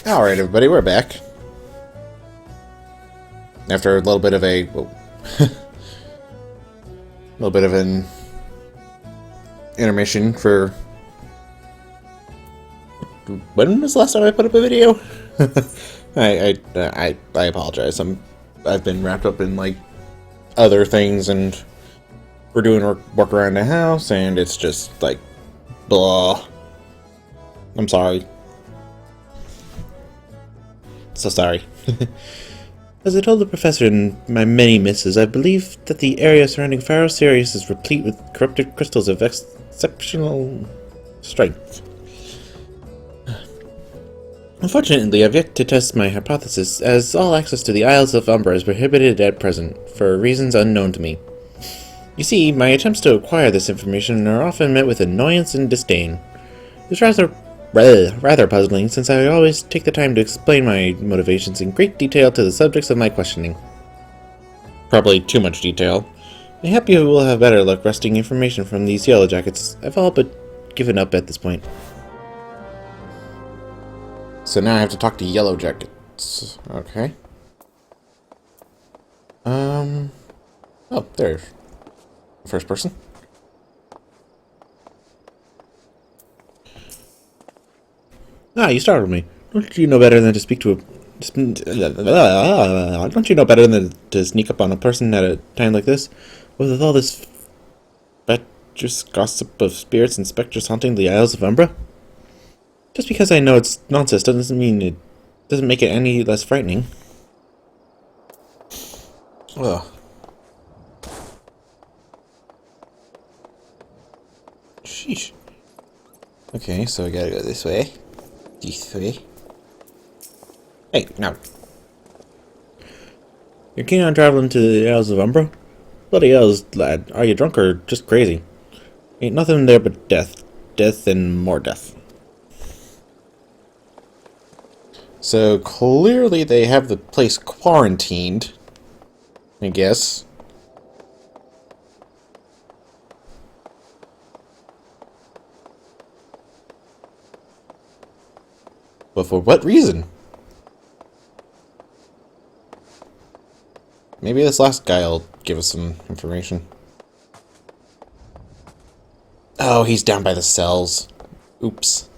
Alright, everybody, we're back. After a little bit of a... Whoa. a little bit of an intermission for... When was the last time I put up a video? I apologize. I've been wrapped up in, like, other things, and we're doing work around the house, and it's just, like, blah. I'm sorry. So sorry. As I told the professor in my many misses, I believe that the area surrounding Pharaoh Sirius is replete with corrupted crystals of exceptional strength. Unfortunately, I've yet to test my hypothesis, as all access to the Isles of Umbra is prohibited at present, for reasons unknown to me. You see, my attempts to acquire this information are often met with annoyance and disdain. It's rather puzzling, since I always take the time to explain my motivations in great detail to the subjects of my questioning. Probably too much detail. I hope you will have better luck wresting information from these yellow jackets. I've all but given up at this point. So now I have to talk to yellow jackets. Okay. Oh, there's first person. Ah, you startled me. Don't you know better than to speak to a... Don't you know better than to sneak up on a person at a time like this? With all this fatuous gossip of spirits and specters haunting the Isles of Umbra? Just because I know it's nonsense doesn't mean it doesn't make it any less frightening. Ugh. Sheesh. Okay, so I gotta go this way. This way. Hey, no. You're keen on traveling to the Isles of Umbra? Bloody hells, lad. Are you drunk or just crazy? Ain't nothing there but death. Death and more death. So, clearly they have the place quarantined, I guess. But for what reason? Maybe this last guy will give us some information. Oh, he's down by the cells. Oops.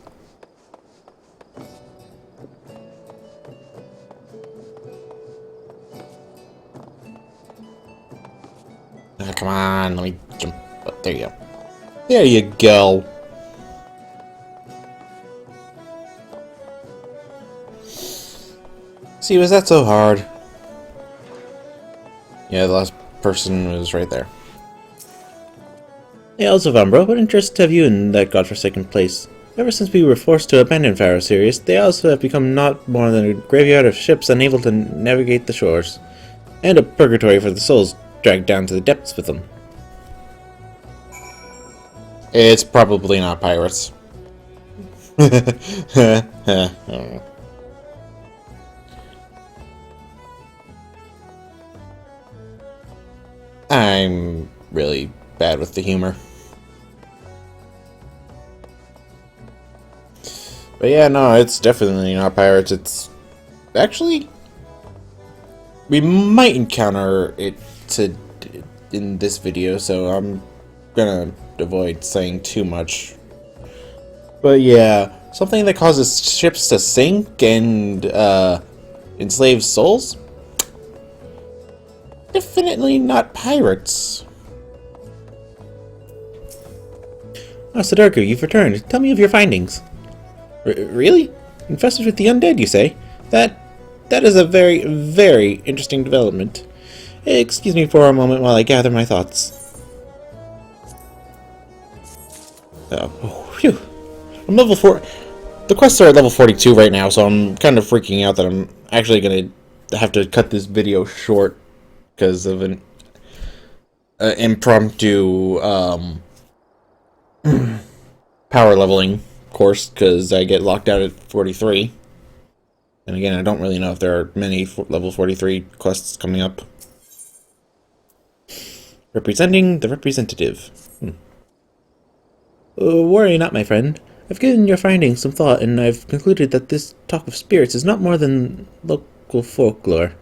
Oh, come on, let me jump. Oh, there you go. There you go. See, was that so hard? Yeah, the last person was right there. The Isles of Umbra, what interest have you in that godforsaken place? Ever since we were forced to abandon Pharaoh Sirius, the Isles have become not more than a graveyard of ships unable to navigate the shores, and a purgatory for the souls dragged down to the depths with them. It's probably not pirates. I'm really bad with the humor. But yeah, no, it's definitely not pirates. It's actually... We might encounter it in this video, so I'm gonna avoid saying too much. But yeah, something that causes ships to sink and enslaves souls? Definitely not pirates. Oh, Sudoku, you've returned. Tell me of your findings. Really? Infested with the undead, you say? That is a very, very interesting development. Excuse me for a moment while I gather my thoughts. Oh, phew. I'm level 4. The quests are at level 42 right now, so I'm kind of freaking out that I'm actually going to have to cut this video short because of an impromptu power leveling course, because I get locked out at 43. And again, I don't really know if there are many level 43 quests coming up. Representing the representative. Worry not, my friend. I've given your findings some thought, and I've concluded that this talk of spirits is not more than local folklore.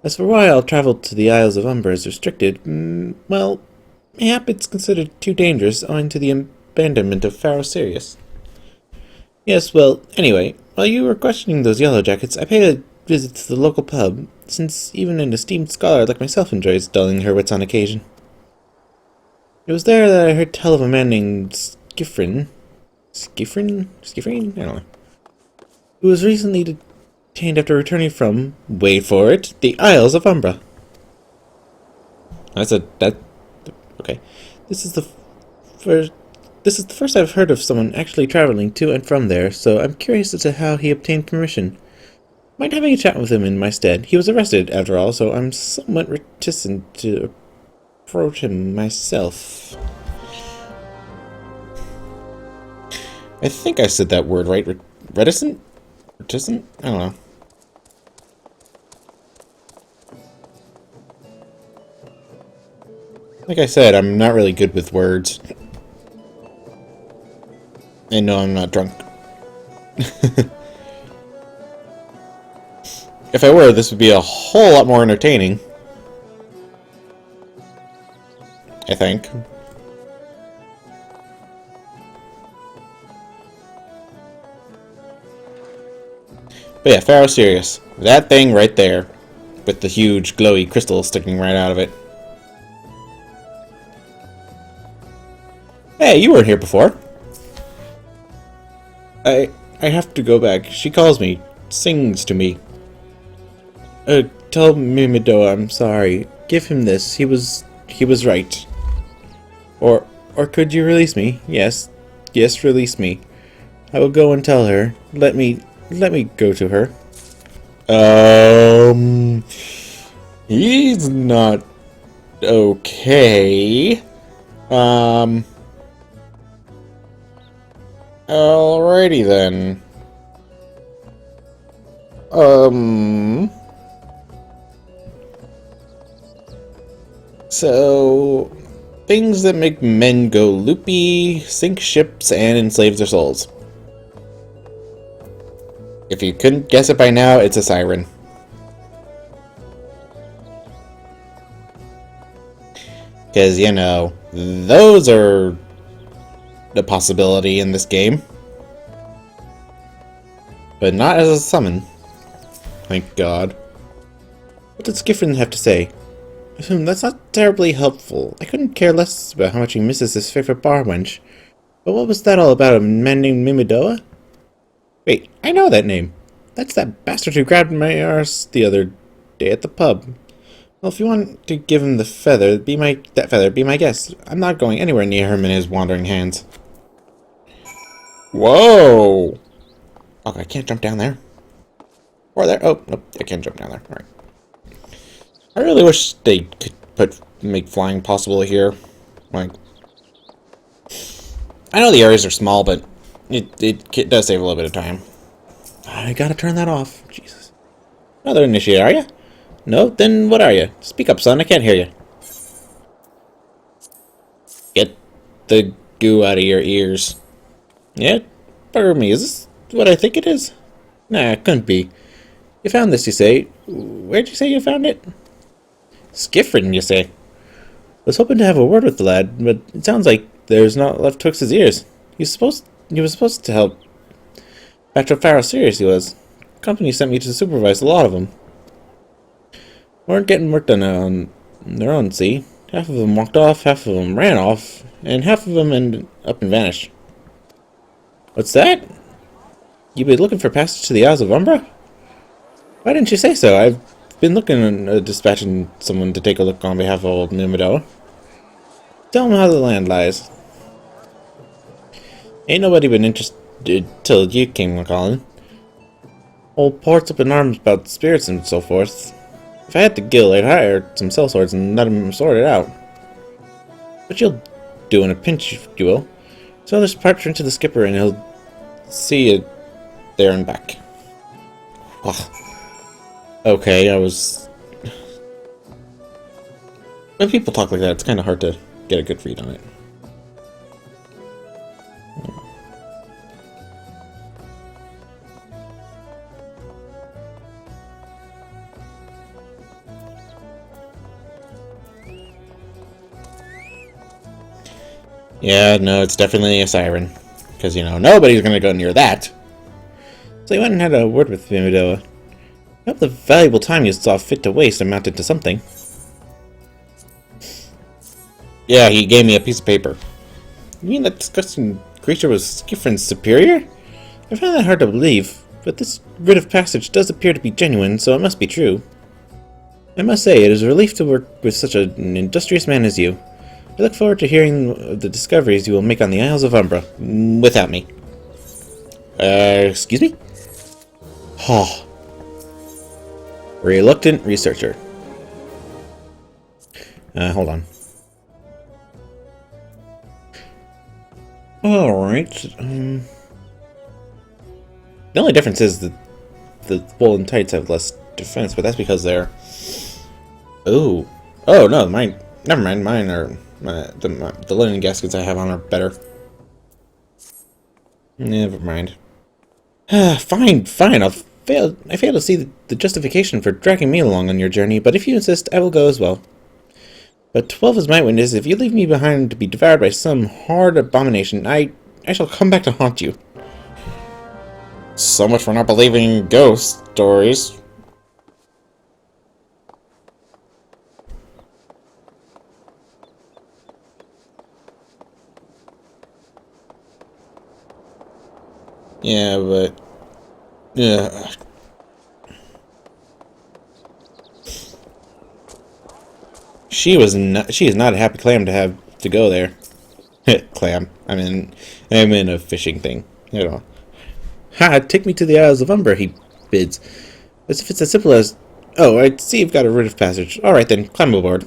As for why I'll travel to the Isles of Umber is restricted, well, mayhap it's considered too dangerous owing to the abandonment of Pharaoh Sirius. Yes, well, anyway, while you were questioning those yellow jackets, I paid a visit to the local pub, since even an esteemed scholar like myself enjoys dulling her wits on occasion. It was there that I heard tell of a man named Skiffrin, I don't know, who was recently detained after returning from, wait for it, the Isles of Umbra. Okay. This is the first I've heard of someone actually traveling to and from there, so I'm curious as to how he obtained permission. Mind having a chat with him in my stead? He was arrested, after all, so I'm somewhat reticent to approach him myself. I think I said that word right. Reticent? Reticent? I don't know. Like I said, I'm not really good with words. And no, I'm not drunk. If I were, this would be a whole lot more entertaining. I think. But yeah, Pharaoh Sirius. That thing right there. With the huge glowy crystal sticking right out of it. Hey, you weren't here before. I have to go back. She calls me. Sings to me. Tell Mimido I'm sorry. Give him this. He was right. Or could you release me? Yes. Yes, release me. I will go and tell her. Let me go to her. He's not okay. Alrighty then. So, things that make men go loopy, sink ships, and enslave their souls. If you couldn't guess it by now, it's a siren. Because, you know, those are a possibility in this game. But not as a summon. Thank God. What did Skiffrin have to say? That's not terribly helpful. I couldn't care less about how much he misses his favorite bar wench. But what was that all about, a man named Mimidoa? Wait, I know that name. That's that bastard who grabbed my arse the other day at the pub. Well, if you want to give him the feather, be my guest. I'm not going anywhere near him and his wandering hands. Whoa! Okay, I can't jump down there. Or there. Oh, nope, I can't jump down there. Alright. I really wish they could make flying possible here. Like, I know the areas are small, but it does save a little bit of time. I gotta turn that off. Jesus. Another initiate, are you? No? Then what are you? Speak up, son. I can't hear you. Get the goo out of your ears. Yeah? Pardon me. Is this what I think it is? Nah, it couldn't be. You found this, you say. Where'd you say you found it? Skiffrin, you say. Was hoping to have a word with the lad, but it sounds like there's not left twixt his ears. He was supposed to help. Back to Pharaoh Sirius he was. Company sent me to supervise a lot of them. Weren't getting work done on their own, see? Half of them walked off, half of them ran off, and half of them ended up and vanished. What's that? You been looking for passage to the Isles of Umbra? Why didn't you say so? I've been looking at dispatching someone to take a look on behalf of old Mimido. Tell him how the land lies. Ain't nobody been interested till you came calling. Old port's up in arms about spirits and so forth. If I had the guild, I'd hire some sellswords and let them sort it out. But you'll do in a pinch, if you will. So this part into the skipper and he'll see you there and back. Ugh. Okay, when people talk like that, it's kind of hard to get a good read on it. Yeah, no, it's definitely a siren. Because, you know, nobody's gonna go near that. So he went and had a word with Mimidoa. I hope the valuable time you saw fit to waste amounted to something. Yeah, he gave me a piece of paper. You mean that disgusting creature was Skifrin's superior? I find that hard to believe, but this writ of passage does appear to be genuine, so it must be true. I must say, it is a relief to work with such an industrious man as you. I look forward to hearing the discoveries you will make on the Isles of Umbra, without me. Excuse me? Oh. Reluctant researcher. Hold on. Alright, The only difference is that the woolen tights have less defense, but that's because they're... Ooh. Oh, no, mine... Never mind, mine are... the linen gaskets I have on are better. Never mind. Fine, I fail to see the justification for dragging me along on your journey, but if you insist, I will go as well. But 12 is my witness. If you leave me behind to be devoured by some hard abomination, I shall come back to haunt you. So much for not believing in ghost stories. Yeah, but... Yeah. She is not a happy clam to have to go there. Clam. I'm in a fishing thing. You know. Ha! Take me to the Isles of Umbra, he bids. As if it's as simple as... Oh, I see you've got a writ of passage. Alright then, climb aboard.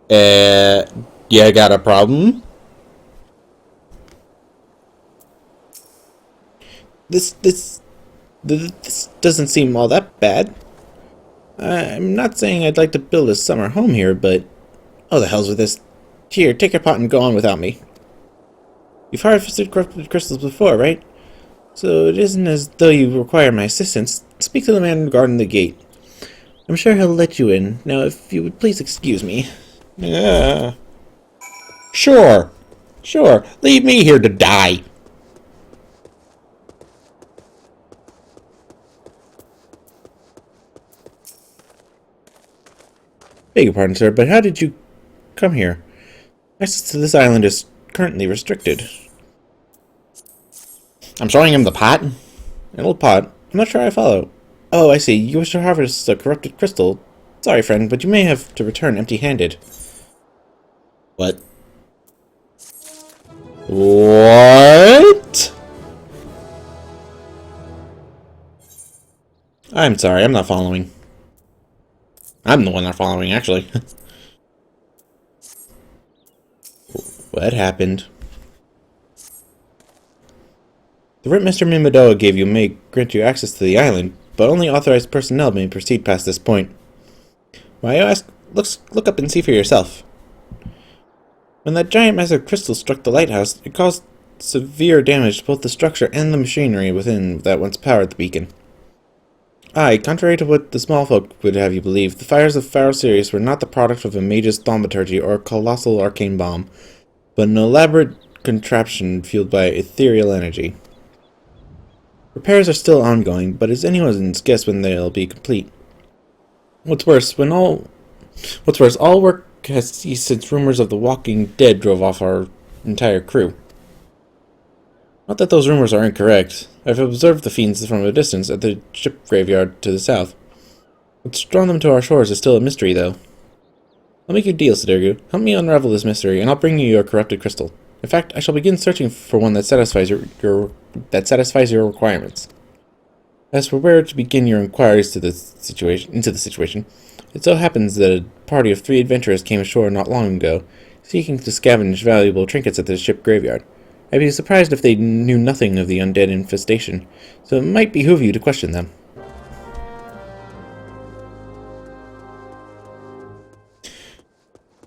You got a problem? This doesn't seem all that bad. I'm not saying I'd like to build a summer home here, but... Oh, the hell's with this. Here, take your pot and go on without me. You've harvested corrupted crystals before, right? So it isn't as though you require my assistance. Speak to the man guarding the gate. I'm sure he'll let you in. Now, if you would please excuse me. Yeah. Sure. Leave me here to die. Beg your pardon, sir, but how did you come here? Access to this island is currently restricted. I'm showing him the pot? An old pot? I'm not sure I follow. Oh, I see. You wish to harvest a corrupted crystal. Sorry, friend, but you may have to return empty-handed. What? What? I'm sorry, I'm not following. I'm the one not following, actually. What happened? The writ Mr. Mimidoa gave you may grant you access to the island, but only authorized personnel may proceed past this point. Why you ask? Look up and see for yourself. When that giant mass of crystal struck the lighthouse, it caused severe damage to both the structure and the machinery within that once powered the beacon. Aye, contrary to what the small folk would have you believe, the fires of Pharaoh Sirius were not the product of a mage's thaumaturgy or a colossal arcane bomb, but an elaborate contraption fueled by ethereal energy. Repairs are still ongoing, but it's anyone's guess when they'll be complete. What's worse, all work has ceased since rumors of the Walking Dead drove off our entire crew. Not that those rumors are incorrect. I've observed the fiends from a distance at the ship graveyard to the south. What's drawn them to our shores is still a mystery, though. I'll make you a deal, Sidergu. Help me unravel this mystery, and I'll bring you your corrupted crystal. In fact, I shall begin searching for one that satisfies your requirements. As for where to begin your inquiries into the situation, it so happens that a party of 3 adventurers came ashore not long ago, seeking to scavenge valuable trinkets at the ship graveyard. I'd be surprised if they knew nothing of the undead infestation, so it might behoove you to question them.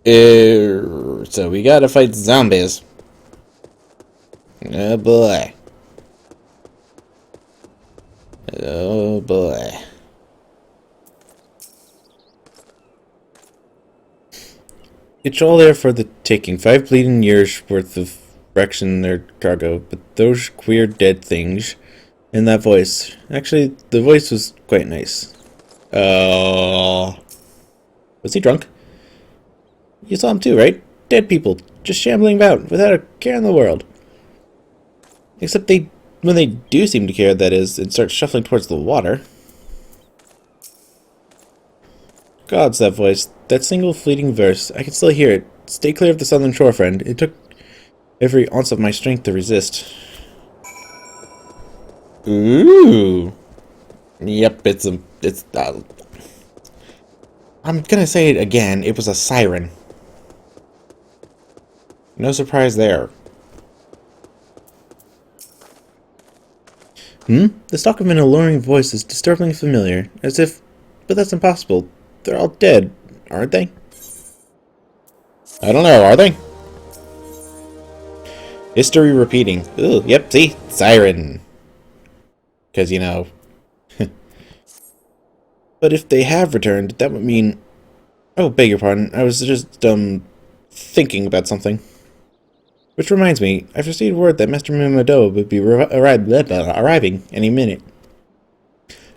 So we gotta fight zombies. Oh boy. Oh boy. It's all there for the taking. 5 bleeding years worth of wrecks in their cargo. But those queer dead things and that voice. Actually, the voice was quite nice. Was he drunk? You saw him too, right? Dead people, just shambling about, without a care in the world. Except when they do seem to care, that is, and start shuffling towards the water. Gods, that voice. That single fleeting verse. I can still hear it. Stay clear of the southern shore, friend. It took every ounce of my strength to resist. Ooh. Yep, I'm gonna say it again. It was a siren. No surprise there. The talk of an alluring voice is disturbingly familiar, as if... But that's impossible. They're all dead, aren't they? I don't know, are they? History repeating. Ooh, yep, see? Siren. Because, you know... But if they have returned, that would mean... Oh, beg your pardon. I was just, thinking about something. Which reminds me, I've received word that Master Mimado would be arriving any minute.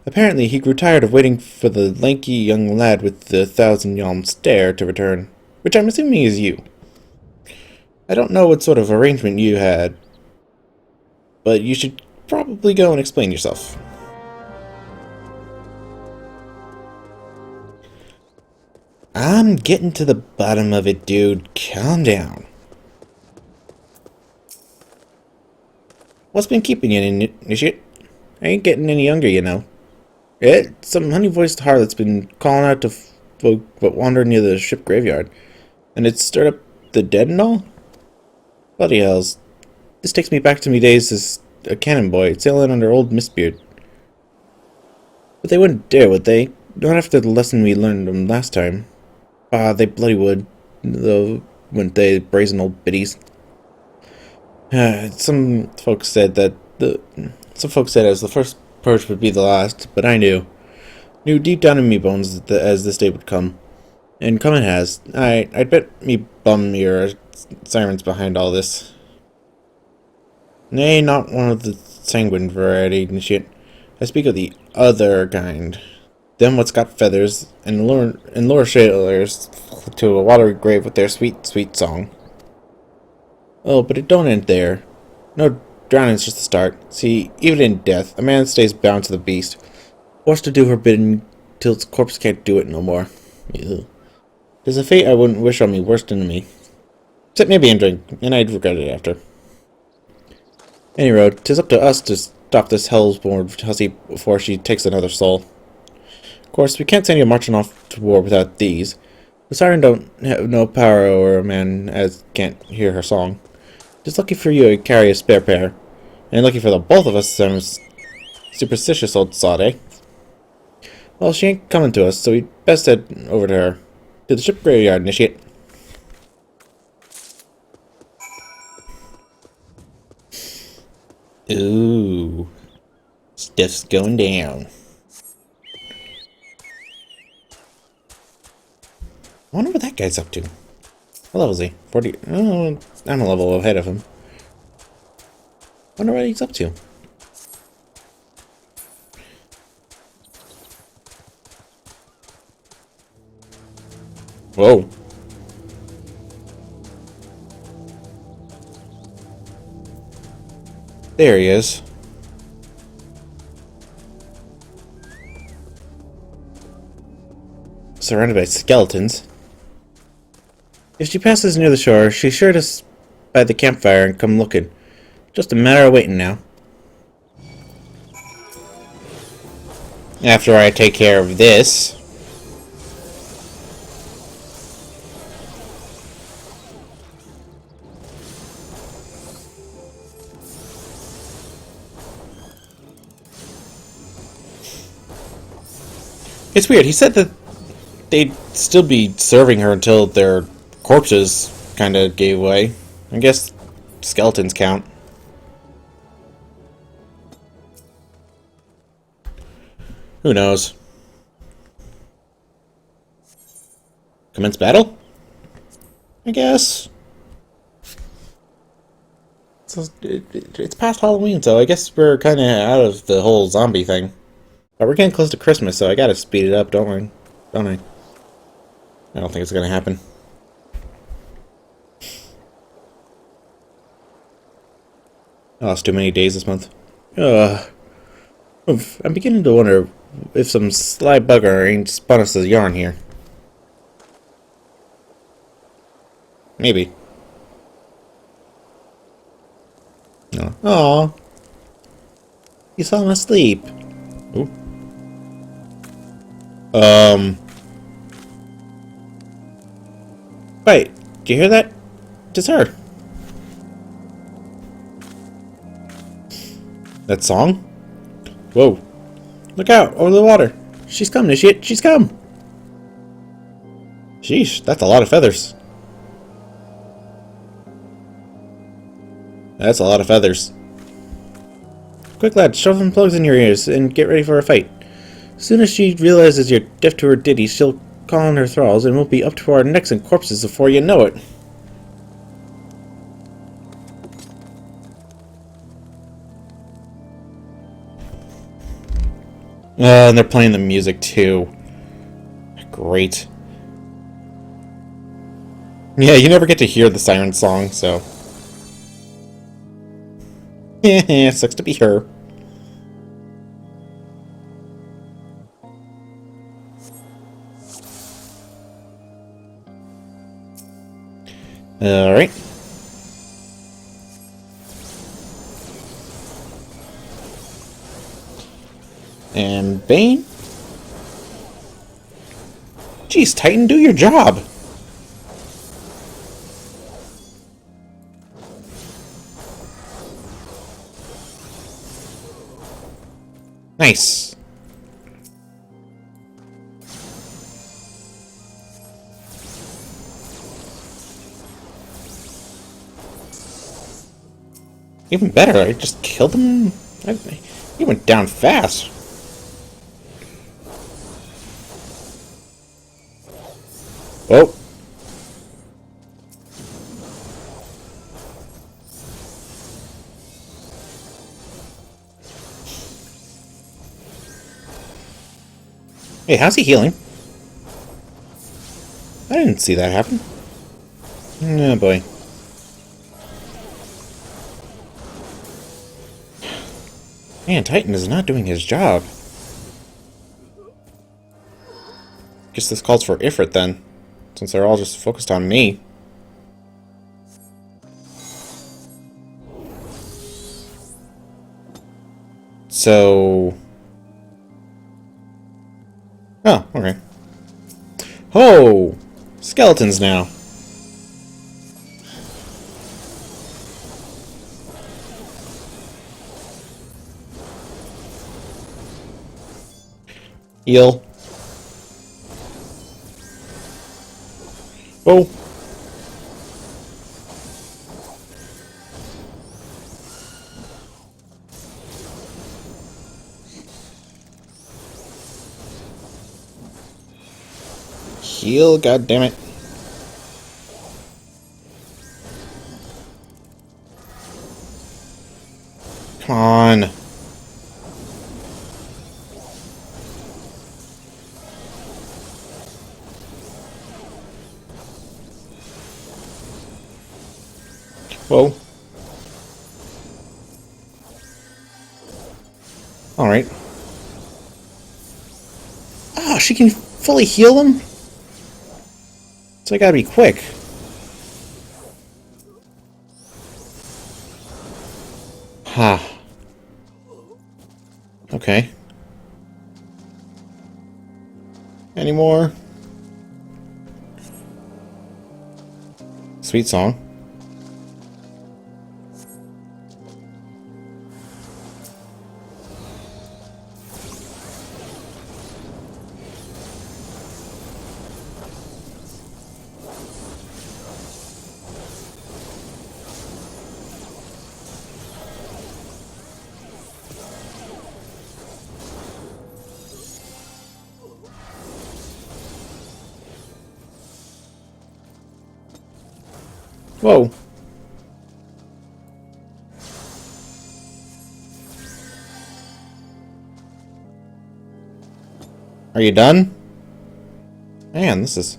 Apparently, he grew tired of waiting for the lanky young lad with the 1,000-yalm stare to return, which I'm assuming is you. I don't know what sort of arrangement you had, but you should probably go and explain yourself. I'm getting to the bottom of it, dude. Calm down. What's been keeping you in initiate? I ain't getting any younger, you know. Some honey-voiced harlot's been calling out to folk but wander near the ship graveyard, and it's stirred up the dead and all? Bloody hells. This takes me back to me days as a cannon boy, sailing under old Mistbeard. But they wouldn't dare, would they? Not after the lesson we learned them last time. Ah, they bloody would, though, wouldn't they, brazen old biddies? Some folks said as the first purge would be the last, but I knew deep down in me bones as this day would come, and come it has. I'd bet me bum your sirens behind all this. Nay, not one of the sanguine variety, initiate. I speak of the other kind. Them what's got feathers and lure sailors to a watery grave with their sweet, sweet song. Oh, but it don't end there. No, drowning's just the start. See, even in death, a man stays bound to the beast, forced to do her bidding till its corpse can't do it no more. Ew. 'Tis a fate I wouldn't wish on me worst enemy. Except maybe in drink, and I'd regret it after. Any road, 'tis up to us to stop this hell's-born hussy before she takes another soul. Of course, we can't send you marching off to war without these. The siren don't have no power over a man as can't hear her song. Just lucky for you I carry a spare pair. And lucky for the both of us, I'm superstitious old sod, eh? Well, she ain't coming to us, so we'd best head over to her. To the ship graveyard, initiate. Ooh. Stuff's going down. I wonder what that guy's up to. What level is he? 40. Oh, I'm a level ahead of him. Wonder what he's up to. Whoa. There he is. Surrounded by skeletons. If she passes near the shore, she's sure to by the campfire and come looking. Just a matter of waiting now. After I take care of this. It's weird. He said that they'd still be serving her until their corpses kind of gave way. I guess skeletons count. Who knows? Commence battle? I guess. So it's past Halloween, so I guess we're kind of out of the whole zombie thing. But we're getting close to Christmas, so I gotta speed it up, don't I? Don't I? I don't think it's gonna happen. I lost too many days this month. I'm beginning to wonder if some sly bugger ain't spun us a yarn here. Maybe. Aw. You saw him asleep. Ooh. Wait, do you hear that? It's her. That song? Whoa. Look out, over the water. She's come, Nishiet. She's come. Sheesh, that's a lot of feathers. That's a lot of feathers. Quick, lad, shove some plugs in your ears and get ready for a fight. As soon as she realizes you're deaf to her ditty, she'll call on her thralls and we'll be up to our necks in corpses before you know it. And they're playing the music too. Great. Yeah, you never get to hear the siren song, so. Yeah, sucks to be her. Alright. And Bane? Jeez, Titan, do your job! Nice. Even better, I just killed him. He went down fast. Oh. Hey, how's he healing? I didn't see that happen. Oh boy. Man, Titan is not doing his job. Guess this calls for Ifrit then, since they're all just focused on me. So... Oh, okay. Oh! Skeletons now. Heal. Oh. Heal, goddammit. Come on. Whoa. Alright. Ah, she can fully heal him? So I gotta be quick. Ha. Okay. Any more? Sweet song. Whoa. Are you done? Man, this is...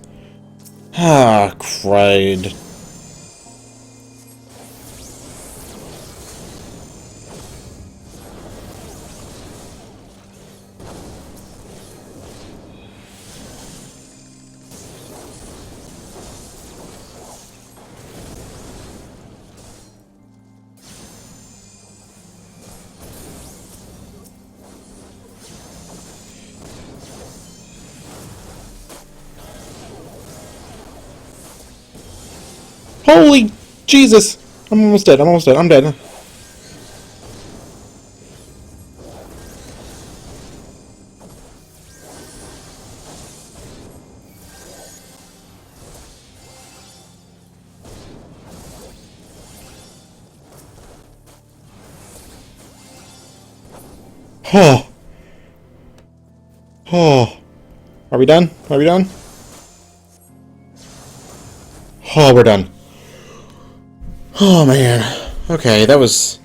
Ah, cried. Holy Jesus! I'm almost dead, I'm almost dead, I'm dead. Oh. Oh. Are we done? Are we done? Oh, we're done. Oh, man. Okay, that was...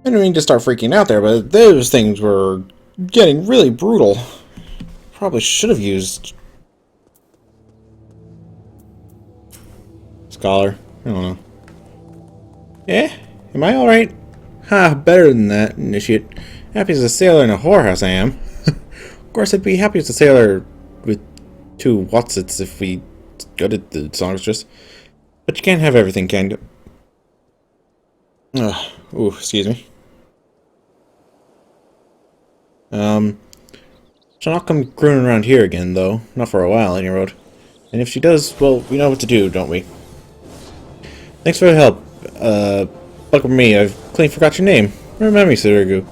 I didn't mean to start freaking out there, but those things were getting really brutal. Probably should have used... Scholar. I don't know. Eh? Am I alright? Ha, better than that, initiate. Happy as a sailor in a whorehouse I am. Of course, I'd be happy as a sailor with 2 Watsits if we go to the songstress. But you can't have everything, can you? Ooh, excuse me. She'll not come crooning around here again, though. Not for a while, any road. And if she does, well, we know what to do, don't we? Thanks for the help. Luck with me, I've clean forgot your name. Remember me, Sudoku.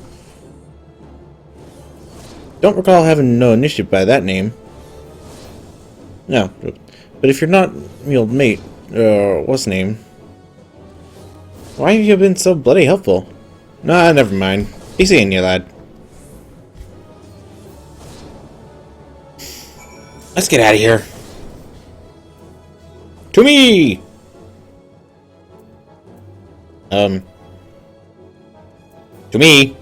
Don't recall having no initiative by that name. No, but if you're not my old mate, what's the name? Why have you been so bloody helpful? Nah, never mind. Be seeing you, lad. Let's get out of here. To me! To me!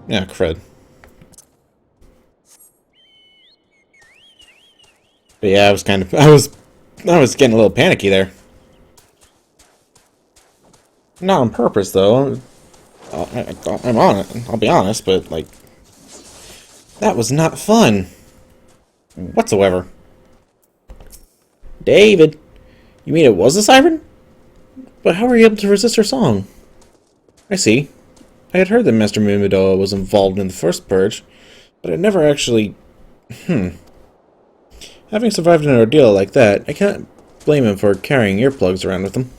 Yeah, crud. But yeah, I was getting a little panicky there. Not on purpose, though. I'm on it. I'll be honest, but like, that was not fun whatsoever. David, you mean it was a siren? But how were you able to resist her song? I see. I had heard that Master Mumidoa was involved in the first purge, but I never actually... Having survived an ordeal like that, I can't blame him for carrying earplugs around with him.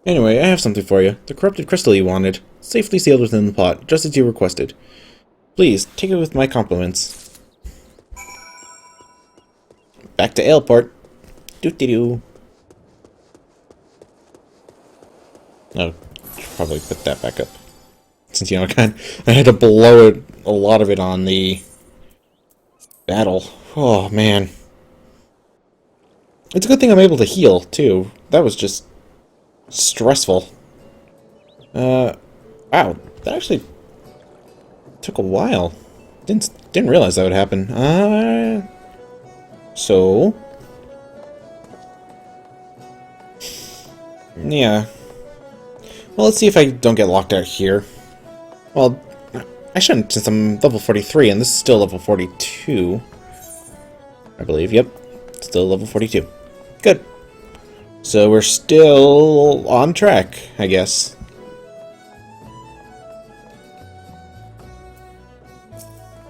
Anyway, I have something for you. The corrupted crystal you wanted. Safely sealed within the pot, just as you requested. Please, take it with my compliments. Back to Aleport. Doo-dee-doo. Oh, should probably put that back up. Since, you know, I had to blow it, a lot of it on the battle. Oh, man. It's a good thing I'm able to heal, too. That was just stressful. Wow. That actually took a while. Didn't realize that would happen. So... yeah. Well, let's see if I don't get locked out here. Well, I shouldn't, since I'm level 43, and this is still level 42. I believe, yep. Still level 42. Good. So we're still on track, I guess.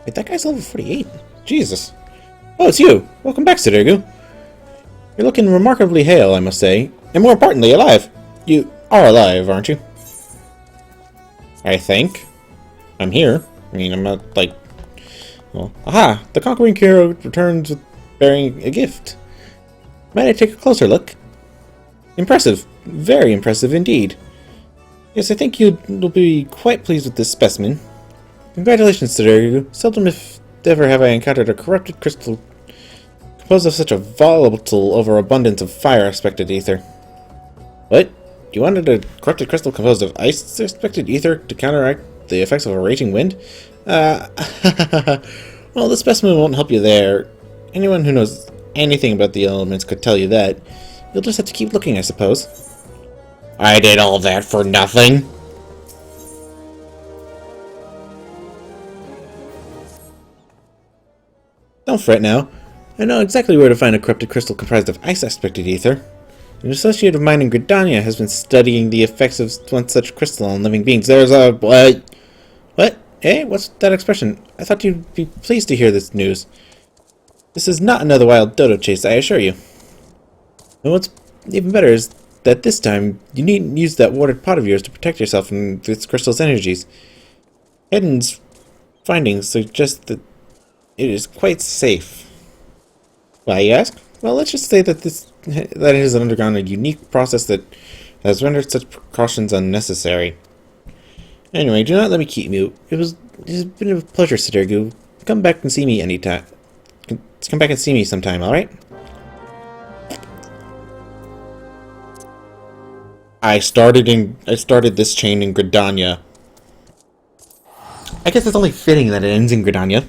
Wait, that guy's level 48. Jesus. Oh, it's you. Welcome back, Sudoku. You're looking remarkably hale, I must say. And more importantly, alive. You are alive, aren't you? I think. I'm here. I mean, I'm not, like... well, aha! The conquering hero returns with bearing a gift. Might I take a closer look? Impressive. Very impressive indeed. Yes, I think you'll be quite pleased with this specimen. Congratulations, Tsurugu. Seldom if ever have I encountered a corrupted crystal composed of such a volatile overabundance of fire-expected ether. What? You wanted a corrupted crystal composed of ice-expected ether to counteract the effects of a raging wind? Well, the specimen won't help you there. Anyone who knows anything about the elements could tell you that. You'll just have to keep looking, I suppose. I did all that for nothing. Don't fret now. I know exactly where to find a corrupted crystal comprised of ice-aspected ether. An associate of mine in Gridania has been studying the effects of one such crystal on living beings. There's a... What? Eh? What's that expression? I thought you'd be pleased to hear this news. This is not another wild dodo chase, I assure you. And what's even better is that this time, you needn't use that warded pot of yours to protect yourself from this crystal's energies. Eden's findings suggest that it is quite safe. Why, you ask? Well, let's just say that it has undergone a unique process that has rendered such precautions unnecessary. Anyway, do not let me keep you. It's been a pleasure, Tsurugu. Come back and see me anytime. Come back and see me sometime, alright? I started this chain in Gridania. I guess it's only fitting that it ends in Gridania.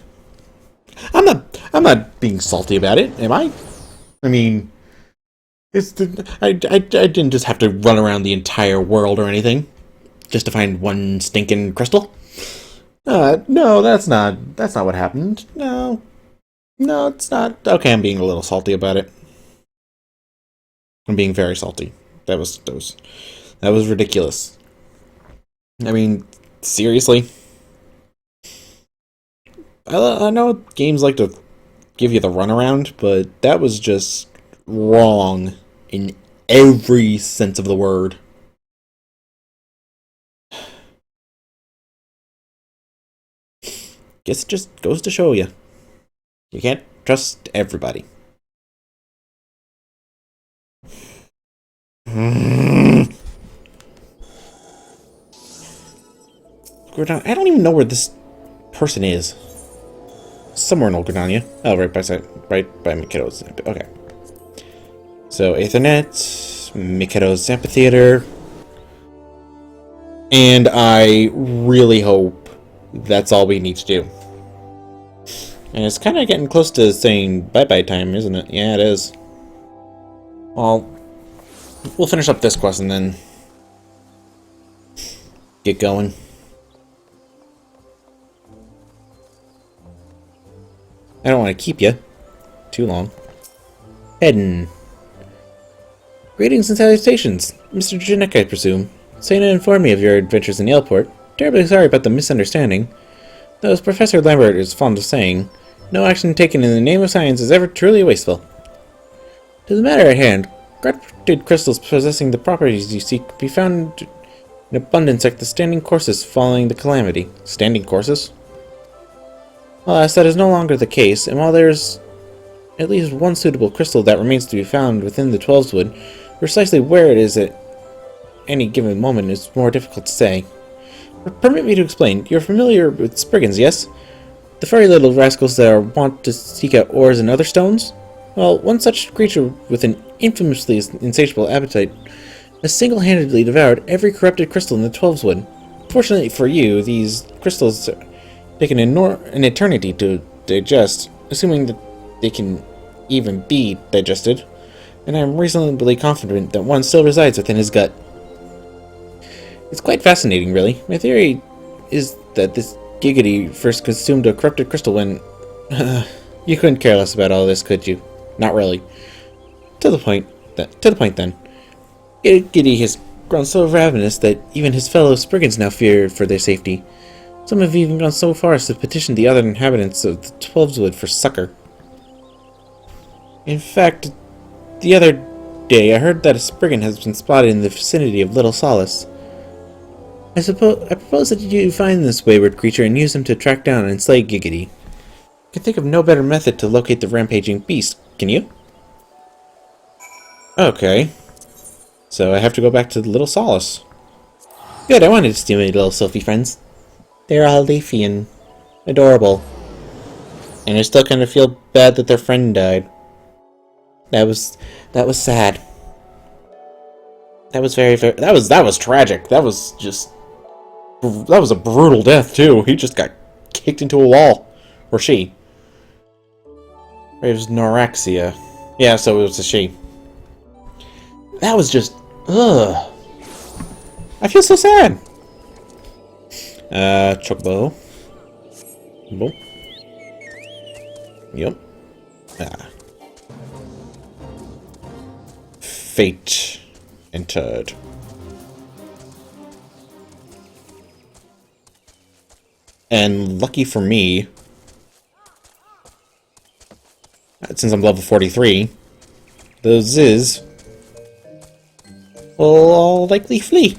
I'm not being salty about it, am I? I mean, I didn't just have to run around the entire world or anything just to find one stinking crystal. No, that's not what happened. No, it's not. Okay, I'm being a little salty about it. I'm being very salty. That was ridiculous. I mean, seriously. I know games like to give you the runaround, but that was just wrong in every sense of the word. Guess it just goes to show you. You can't trust everybody. I don't even know where this person is. Somewhere in Old Gridania. Oh, right by Mikado's. Okay. So, Aethernet, Mikado's Amphitheater. And I really hope that's all we need to do. And it's kind of getting close to saying bye-bye time, isn't it? Yeah, it is. Well, we'll finish up this quest and then get going. I don't want to keep you too long. Heading. Greetings and salutations, Mr. Janek, I presume. Saying to inform me of your adventures in Yalport. Terribly sorry about the misunderstanding. Though, as Professor Lambert is fond of saying, no action taken in the name of science is ever truly wasteful. To the matter at hand, corrupted crystals possessing the properties you seek can be found in abundance like the standing courses following the calamity. Standing courses? Alas, that is no longer the case, and while there is at least one suitable crystal that remains to be found within the Twelveswood, precisely where it is at any given moment is more difficult to say. Permit me to explain. You're familiar with Spriggans, yes? The furry little rascals that are wont to seek out ores and other stones? Well, one such creature with an infamously insatiable appetite has single-handedly devoured every corrupted crystal in the Twelveswood. Fortunately for you, these crystals take an eternity to digest, assuming that they can even be digested, and I am reasonably confident that one still resides within his gut. It's quite fascinating, really. My theory is that this Giggity first consumed a corrupted crystal when... you couldn't care less about all this, could you? Not really. To the point, then. Giggity has grown so ravenous that even his fellow Spriggans now fear for their safety. Some have even gone so far as to petition the other inhabitants of the Twelveswood for succor. In fact, the other day I heard that a Spriggan has been spotted in the vicinity of Little Solace. I propose that you find this wayward creature and use him to track down and slay Giggity. I can think of no better method to locate the rampaging beast, can you? Okay. So I have to go back to Little Solace. Good, I wanted to stimulate little Sophie friends. They're all leafy and adorable. And I still kind of feel bad that their friend died. That was sad. That was that was tragic. That was a brutal death too. He just got kicked into a wall. Or she. It was anorexia. Yeah, so it was a she. That was just ugh. I feel so sad. Chocobo. Boom. Yep. Fate entered. And lucky for me, since I'm level 43, those Ziz will all likely flee.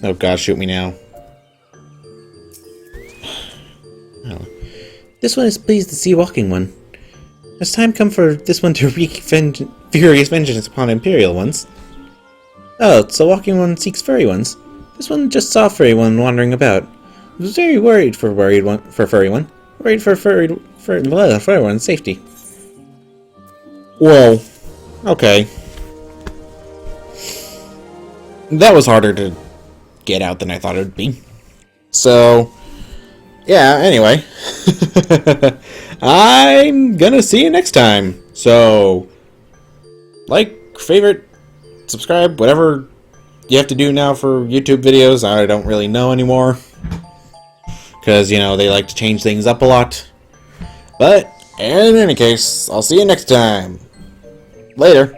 Oh god, shoot me now. Oh. This one is pleased to see walking one. Has time come for this one to wreak furious vengeance upon Imperial ones? Oh, so walking one seeks furry ones. This one just saw furry one wandering about. I was very worried for furry one. Worried for furry one's safety. Whoa. Okay. That was harder to get out than I thought it would be. So, yeah, anyway. I'm gonna see you next time. So, like, favorite, subscribe, whatever you have to do now for YouTube videos. I don't really know anymore. Because, you know, they like to change things up a lot. But, in any case, I'll see you next time. Later.